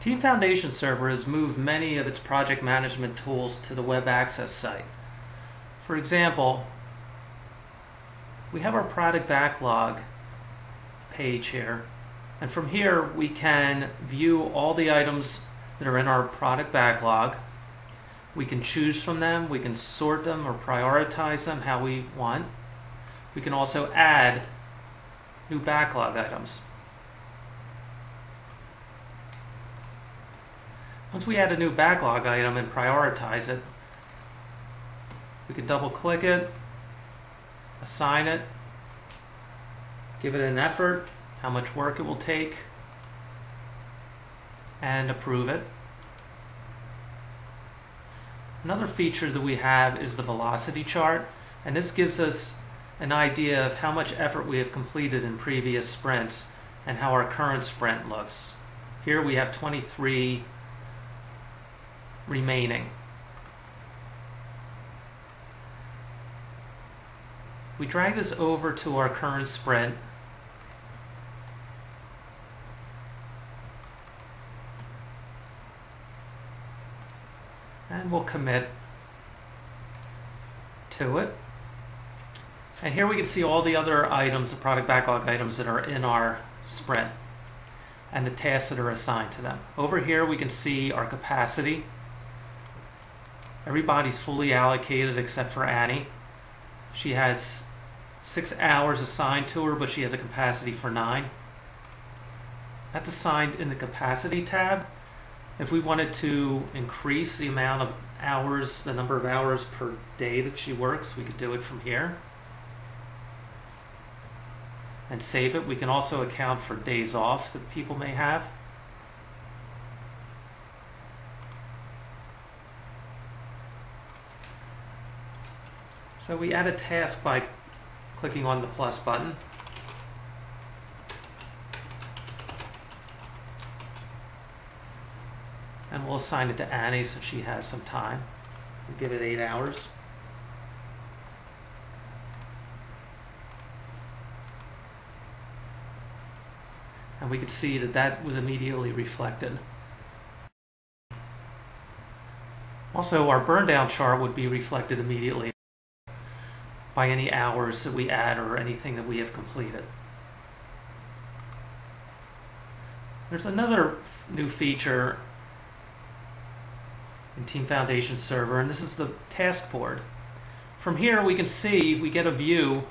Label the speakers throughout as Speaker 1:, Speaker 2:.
Speaker 1: Team Foundation Server has moved many of its project management tools to the web access site. For example, we have our product backlog page here, and from here we can view all the items that are in our product backlog. We can choose from them, we can sort them or prioritize them how we want. We can also add new backlog items. Once we add a new backlog item and prioritize it, we can double click it, assign it, give it an effort, how much work it will take, and approve it. Another feature that we have is the velocity chart, and this gives us an idea of how much effort we have completed in previous sprints and how our current sprint looks. Here we have 23 remaining. We drag this over to our current sprint, and we'll commit to it. And here we can see all the other items, the product backlog items that are in our sprint and the tasks that are assigned to them. Over here we can see our capacity. Everybody's fully allocated except for Annie. She has 6 hours assigned to her, but she has a capacity for 9. That's assigned in the capacity tab. If we wanted to increase the amount of hours, the number of hours per day that she works, we could do it from here and save it. We can also account for days off that people may have. So we add a task by clicking on the plus button. And we'll assign it to Annie so she has some time. We'll give it 8 hours. And we could see that that was immediately reflected. Also, our burn down chart would be reflected immediately by any hours that we add or anything that we have completed. There's another new feature in Team Foundation Server, and this is the task board. From here we can see, we get a view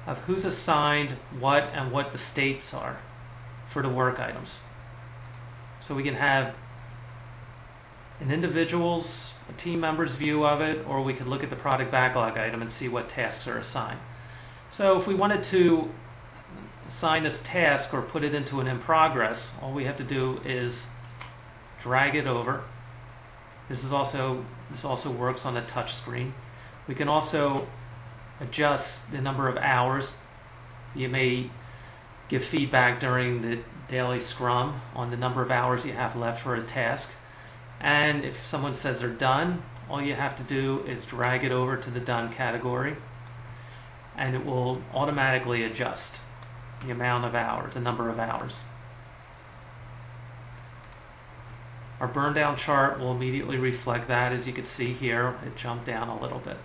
Speaker 1: of who's assigned what and what the states are for the work items. So we can have an individual's, a team member's view of it, or we could look at the product backlog item and see what tasks are assigned. So if we wanted to assign this task or put it into an in progress, all we have to do is drag it over. This also works on a touch screen. We can also adjust the number of hours. You may give feedback during the daily scrum on the number of hours you have left for a task. And if someone says they're done, all you have to do is drag it over to the done category, and it will automatically adjust the amount of hours, the number of hours. Our burn down chart will immediately reflect that. As you can see here, it jumped down a little bit.